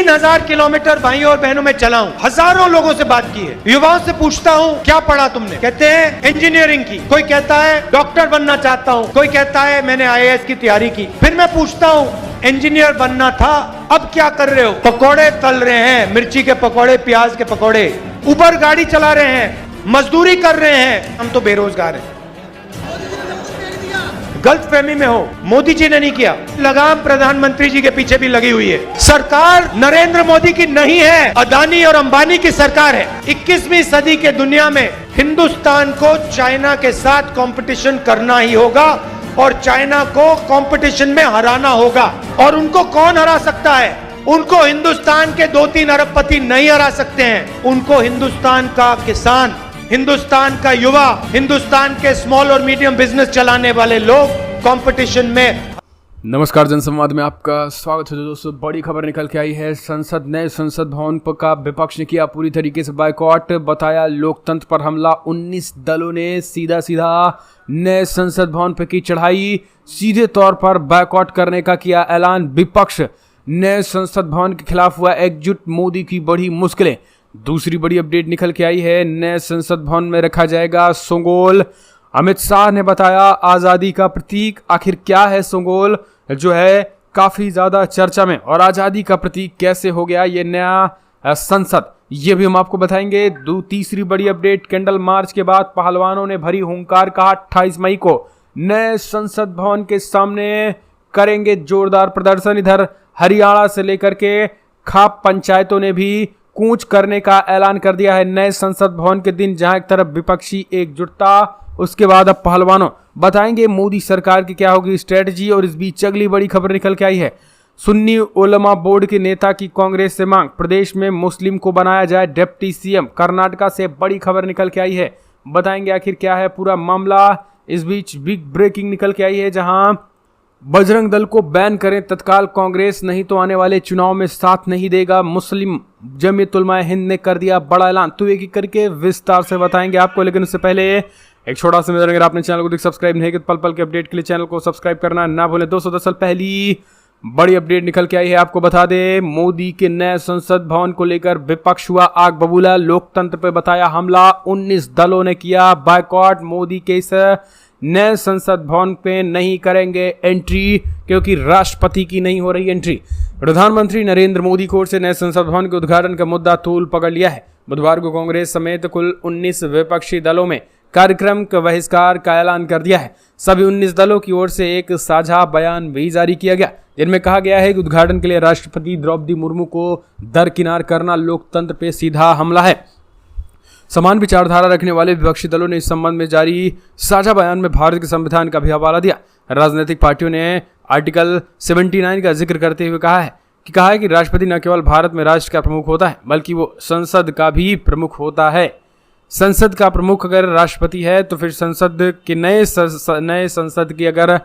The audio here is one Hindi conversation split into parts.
3000 किलोमीटर भाइयों और बहनों में चला हूँ, हजारों लोगों से बात की है। युवाओं से पूछता हूँ क्या पढ़ा तुमने, कहते हैं इंजीनियरिंग की, कोई कहता है डॉक्टर बनना चाहता हूँ, कोई कहता है मैंने IAS की तैयारी की। फिर मैं पूछता हूँ इंजीनियर बनना था, अब क्या कर रहे हो? पकौड़े तल रहे हैं, मिर्ची के पकौड़े, प्याज के पकौड़े, उबर गाड़ी चला रहे हैं, मजदूरी कर रहे हैं। हम तो बेरोजगार हैं। गलतफहमी में हो, मोदी जी ने नहीं किया। लगाम प्रधानमंत्री जी के पीछे भी लगी हुई है। सरकार नरेंद्र मोदी की नहीं है, अदानी और अंबानी की सरकार है। 21वीं सदी के दुनिया में हिंदुस्तान को चाइना के साथ कंपटीशन करना ही होगा और चाइना को कंपटीशन में हराना होगा। और उनको कौन हरा सकता है? उनको हिंदुस्तान के 2-3 अरबपति नहीं हरा सकते हैं। उनको हिंदुस्तान का किसान, हिंदुस्तान का युवा, हिंदुस्तान के स्मॉल और मीडियम बिजनेस चलाने वाले लोग कंपटीशन में। नमस्कार, जनसंवाद में आपका स्वागत है दोस्तों। बड़ी खबर निकल के आई है। नए संसद भवन का विपक्ष ने किया पूरी तरीके से बायकॉट, बताया लोकतंत्र पर हमला। 19 दलों ने सीधा नए संसद भवन पर की चढ़ाई, सीधे तौर पर बायकॉट करने का किया ऐलान। विपक्ष नए संसद भवन के खिलाफ हुआ एकजुट, मोदी की बढ़ी मुश्किलें। दूसरी बड़ी अपडेट निकल के आई है। नए संसद भवन में रखा जाएगा सोंगोल। अमित शाह ने बताया आजादी का प्रतीक। आखिर क्या है सोंगोल, जो है काफी ज्यादा चर्चा में, और आजादी का प्रतीक कैसे हो गया ये नया संसद, ये भी हम आपको बताएंगे। तीसरी बड़ी अपडेट, कैंडल मार्च के बाद पहलवानों ने भरी हुंकार, कहा 28 मई को नए संसद भवन के सामने करेंगे जोरदार प्रदर्शन। इधर हरियाणा से लेकर के खाप पंचायतों ने भी कूच करने का ऐलान कर दिया है नए संसद भवन के दिन, जहां एक तरफ विपक्षी एकजुटता, उसके बाद अब पहलवानों। बताएंगे मोदी सरकार की क्या होगी स्ट्रेटजी। और इस बीच अगली बड़ी खबर निकल के आई है। सुन्नी उलमा बोर्ड के नेता की कांग्रेस से मांग, प्रदेश में मुस्लिम को बनाया जाए डिप्टी CM। कर्नाटका से बड़ी खबर निकल के आई है, बताएंगे आखिर क्या है पूरा मामला। इस बीच बिग ब्रेकिंग निकल के आई है, जहां बजरंग दल को बैन करें तत्काल कांग्रेस, नहीं तो आने वाले चुनाव में साथ नहीं देगा। मुस्लिम जमीयत उलमा हिंद ने कर दिया बड़ा ऐलान। तो एक एक करके विस्तार से बताएंगे आपको, लेकिन उससे पहले एक छोटा सा निवेदन, अगर आपने चैनल को सब्सक्राइब नहीं किया तो पल पल के अपडेट के लिए चैनल को सब्सक्राइब करना ना भूलें। 210 साल पहली बड़ी अपडेट निकल के आई है, आपको बता दें। मोदी के नए संसद भवन को लेकर विपक्ष हुआ आग बबूला, लोकतंत्र पर बताया हमला। 19 दलों ने किया बायकॉट। मोदी के इस नए संसद भवन पे नहीं करेंगे एंट्री, क्योंकि राष्ट्रपति की नहीं हो रही एंट्री। प्रधानमंत्री नरेंद्र मोदी की ओर से नए संसद भवन के उद्घाटन का मुद्दा तूल पकड़ लिया है। बुधवार को कांग्रेस समेत कुल 19 विपक्षी दलों में कार्यक्रम का बहिष्कार का ऐलान कर दिया है। सभी 19 दलों की ओर से एक साझा बयान भी जारी किया गया, जिनमें कहा गया है कि उद्घाटन के लिए राष्ट्रपति द्रौपदी मुर्मू को दरकिनार करना लोकतंत्र पे सीधा हमला है। समान विचारधारा रखने वाले विपक्षी दलों ने इस संबंध में जारी साझा बयान में भारत के संविधान का भी हवाला दिया। राजनीतिक पार्टियों ने आर्टिकल 79 का जिक्र करते हुए कहा है कि राष्ट्रपति न केवल भारत में राष्ट्र का प्रमुख होता है, बल्कि वो संसद का भी प्रमुख होता है। संसद का प्रमुख अगर राष्ट्रपति है, तो फिर संसद के नए संसद की अगर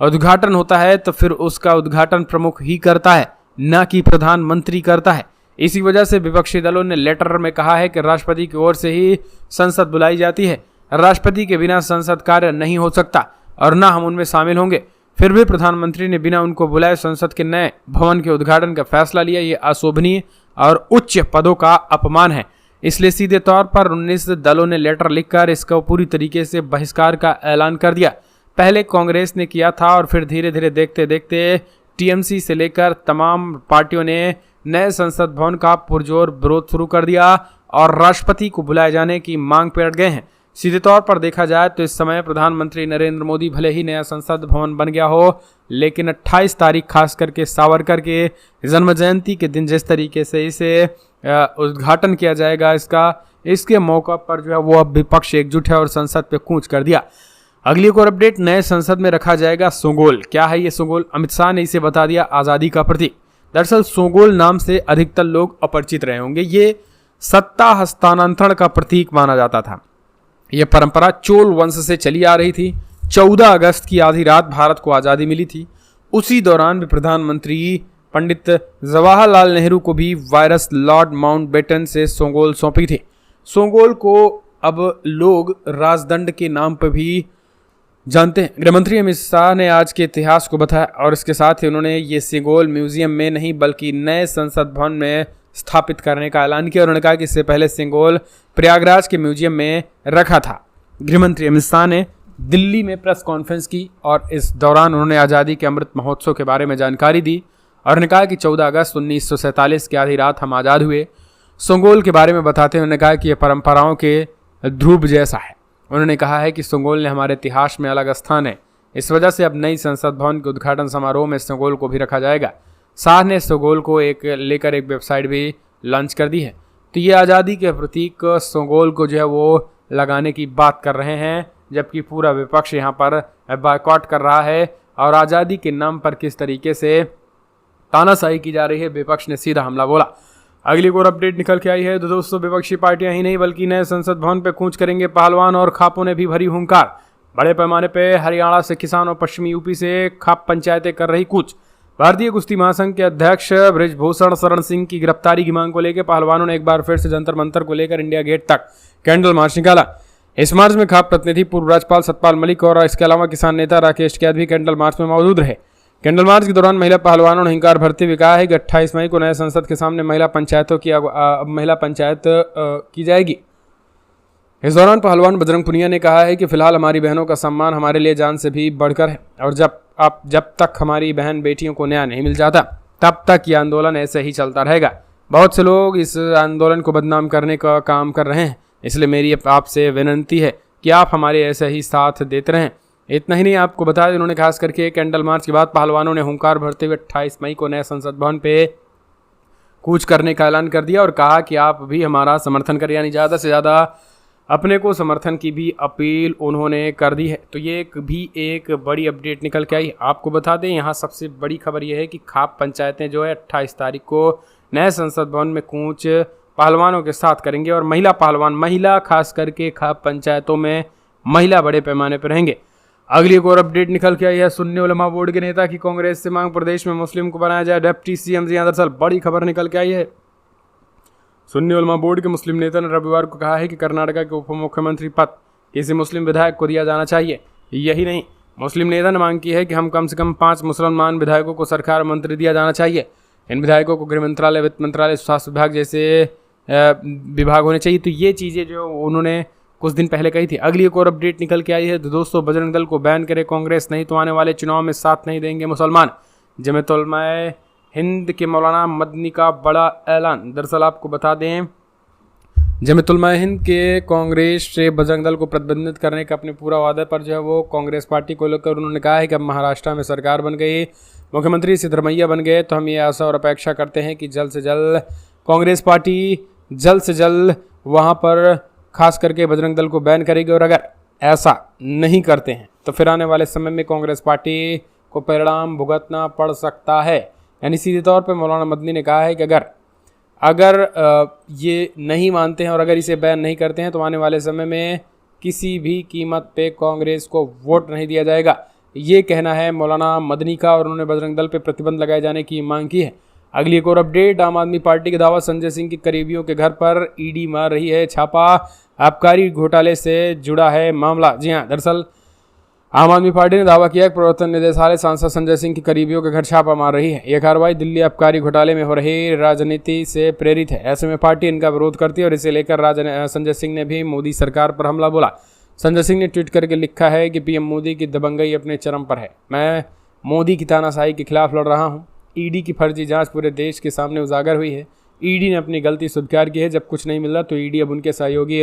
उद्घाटन होता है, तो फिर उसका उद्घाटन प्रमुख ही करता है, न कि प्रधानमंत्री करता है। इसी वजह से विपक्षी दलों ने लेटर में कहा है कि राष्ट्रपति की ओर से ही संसद बुलाई जाती है। राष्ट्रपति के बिना संसद कार्य नहीं हो सकता और न हम उनमें शामिल होंगे। फिर भी प्रधानमंत्री ने बिना उनको बुलाए संसद के नए भवन के उद्घाटन का फैसला लिया। ये अशोभनीय और उच्च पदों का अपमान है। इसलिए सीधे तौर पर 19 दलों ने लेटर लिखकर इसका पूरी तरीके से बहिष्कार का ऐलान कर दिया। पहले कांग्रेस ने किया था और फिर धीरे धीरे देखते देखते TMC से लेकर तमाम पार्टियों ने नए संसद भवन का पुरजोर विरोध शुरू कर दिया और राष्ट्रपति को बुलाए जाने की मांग पर अड़ गए हैं। सीधे तौर पर देखा जाए तो इस समय प्रधानमंत्री नरेंद्र मोदी भले ही नया संसद भवन बन गया हो, लेकिन 28 तारीख खास करके सावरकर के जन्म जयंती के दिन जिस तरीके से इसे उद्घाटन किया जाएगा, इसके मौका पर जो है वो अब विपक्ष एकजुट है और संसद पे कूच कर दिया। अगली एक और अपडेट, नए संसद में रखा जाएगा सोंगोल। क्या है ये सोंगोल? अमित शाह ने इसे बता दिया आजादी का प्रतीक। दरअसल सोंगोल नाम से अधिकतर लोग अपरिचित रहे होंगे। ये सत्ता हस्तांतरण का प्रतीक माना जाता था। यह परंपरा चोल वंश से चली आ रही थी। 14 अगस्त की आधी रात भारत को आज़ादी मिली थी। उसी दौरान भी प्रधानमंत्री पंडित जवाहरलाल नेहरू को भी वायरस लॉर्ड माउंटबेटन से सोंगोल सौंपी थी। सोंगोल को अब लोग राजदंड के नाम पर भी जानते हैं। गृहमंत्री अमित शाह ने आज के इतिहास को बताया और इसके साथ ही उन्होंने ये सिंगोल म्यूजियम में नहीं बल्कि नए संसद भवन में स्थापित करने का ऐलान किया। उन्होंने कहा कि इससे पहले सिंगोल प्रयागराज के म्यूजियम में रखा था। गृहमंत्री अमित शाह ने दिल्ली में प्रेस कॉन्फ्रेंस की और इस दौरान उन्होंने आज़ादी के अमृत महोत्सव के बारे में जानकारी दी और उन्होंने कहा कि 14 अगस्त 1947 की आधी रात हम आज़ाद हुए। सिंगोल के बारे में बताते हुए उन्होंने कहा कि यह परंपराओं के ध्रुव जैसा है। उन्होंने कहा है कि सिंगोल ने हमारे इतिहास में अलग स्थान है, इस वजह से अब नई संसद भवन के उद्घाटन समारोह में सिंगोल को भी रखा जाएगा। शाह ने सिंगोल को लेकर एक वेबसाइट भी लॉन्च कर दी है। तो ये आज़ादी के प्रतीक सिंगोल को जो है वो लगाने की बात कर रहे हैं, जबकि पूरा विपक्ष यहाँ पर बायकॉट कर रहा है और आज़ादी के नाम पर किस तरीके से तानाशाही की जा रही है, विपक्ष ने सीधा हमला बोला। अगली और अपडेट निकल के आई है तो दोस्तों, विपक्षी पार्टियां ही नहीं बल्कि नए संसद भवन पे कूच करेंगे पहलवान और खापों ने भी भरी हुंकार। बड़े पैमाने पे हरियाणा से किसान और पश्चिमी यूपी से खाप पंचायतें कर रही कूच। भारतीय कुश्ती महासंघ के अध्यक्ष बृजभूषण शरण सिंह की गिरफ्तारी की मांग को लेकर पहलवानों ने एक बार फिर से जंतर मंतर को लेकर इंडिया गेट तक कैंडल मार्च निकाला। इस मार्च में खाप प्रतिनिधि पूर्व राज्यपाल सतपाल मलिक और इसके अलावा किसान नेता राकेश कैद भी कैंडल मार्च में मौजूद रहे। कैंडल मार्च के दौरान महिला पहलवानों ने हिंकार भरते हुए कहा है कि 28 मई को नए संसद के सामने महिला पंचायत की जाएगी। इस दौरान पहलवान बजरंग पुनिया ने कहा है कि फिलहाल हमारी बहनों का सम्मान हमारे लिए जान से भी बढ़कर है और जब तक हमारी बहन बेटियों को न्याय नहीं मिल जाता तब तक ये आंदोलन ऐसे ही चलता रहेगा। बहुत से लोग इस आंदोलन को बदनाम करने का काम कर रहे हैं, इसलिए मेरी आपसे विनती है कि आप हमारे ऐसे ही साथ देते रहें। इतना ही नहीं, आपको बताया उन्होंने खास करके कैंडल मार्च के बाद पहलवानों ने हुंकार भरते हुए 28 मई को नए संसद भवन पे कूच करने का ऐलान कर दिया और कहा कि आप भी हमारा समर्थन करें, यानी ज़्यादा से ज़्यादा अपने को समर्थन की भी अपील उन्होंने कर दी है। तो ये एक बड़ी अपडेट निकल के आई। आपको बता दें, यहाँ सबसे बड़ी खबर यह है कि खाप पंचायतें जो है 28 तारीख को नए संसद भवन में कूच पहलवानों के साथ करेंगे और महिला खास करके खाप पंचायतों में महिला बड़े पैमाने पर रहेंगे। अगली एक और अपडेट निकल के आई है। सुन्नी उलमा बोर्ड के नेता की कांग्रेस से मांग, प्रदेश में मुस्लिम को बनाया जाए डिप्टी सीएम। दरअसल बड़ी खबर निकल के आई है। सुन्नी उलमा बोर्ड के मुस्लिम नेता ने रविवार को कहा है कि कर्नाटक के उप मुख्यमंत्री पद किसी मुस्लिम विधायक को दिया जाना चाहिए। यही नहीं, मुस्लिम नेता ने मांग की है कि कम से कम 5 मुसलमान विधायकों को सरकार मंत्री दिया जाना चाहिए। इन विधायकों को गृह मंत्रालय, वित्त मंत्रालय, स्वास्थ्य विभाग जैसे विभाग होने चाहिए। तो ये चीज़ें जो उन्होंने कुछ दिन पहले कही थी। अगली एक और अपडेट निकल के आई है तो दोस्तों, बजरंग दल को बैन करे कांग्रेस, नहीं तो आने वाले चुनाव में साथ नहीं देंगे मुसलमान। जमीयत उलमा हिंद के मौलाना मदनी का बड़ा ऐलान। दरअसल आपको बता दें, जमीयत उलमा हिंद के कांग्रेस से बजरंग दल को प्रतिबंधित करने का अपने पूरा वादे पर जो है वो कांग्रेस पार्टी को लेकर उन्होंने कहा है कि अब महाराष्ट्र में सरकार बन गई, मुख्यमंत्री सिद्धरमैया बन गए, तो हम ये आशा और अपेक्षा करते हैं कि जल्द से जल्द कांग्रेस पार्टी वहाँ पर खास करके बजरंग दल को बैन करेगी और अगर ऐसा नहीं करते हैं तो फिर आने वाले समय में कांग्रेस पार्टी को परिणाम भुगतना पड़ सकता है। यानी सीधे तौर पे मौलाना मदनी ने कहा है कि अगर ये नहीं मानते हैं और अगर इसे बैन नहीं करते हैं तो आने वाले समय में किसी भी कीमत पे कांग्रेस को वोट नहीं दिया जाएगा। ये कहना है मौलाना मदनी का और उन्होंने बजरंग दल पे प्रतिबंध लगाए जाने की मांग की है। अगली एक और अपडेट, आम आदमी पार्टी के दावा, संजय सिंह के करीबियों के घर पर ईडी मार रही है छापा, आबकारी घोटाले से जुड़ा है मामला। जी हाँ, दरअसल आम आदमी पार्टी ने दावा किया कि प्रवर्तन निदेशालय सांसद संजय सिंह के करीबियों के घर छापा मार रही है। यह कार्रवाई दिल्ली आबकारी घोटाले में हो रही राजनीति से प्रेरित है। ऐसे में पार्टी इनका विरोध करती है और इसे लेकर संजय सिंह ने भी मोदी सरकार पर हमला बोला। संजय सिंह ने ट्वीट करके लिखा है कि पीएम मोदी की दबंगई अपने चरम पर है, मैं मोदी की तानाशाही के खिलाफ लड़ रहा हूँ। ईडी की फर्जी जांच पूरे देश के सामने उजागर हुई है। ईडी ने अपनी गलती स्वीकार की है। जब कुछ नहीं मिल रहा तो ईडी अब उनके सहयोगी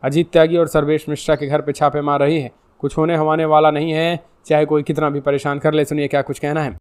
अजीत त्यागी और सर्वेश मिश्रा के घर पे छापे मार रही है। कुछ होने हवाने वाला नहीं है, चाहे कोई कितना भी परेशान कर ले। सुनिए क्या कुछ कहना है।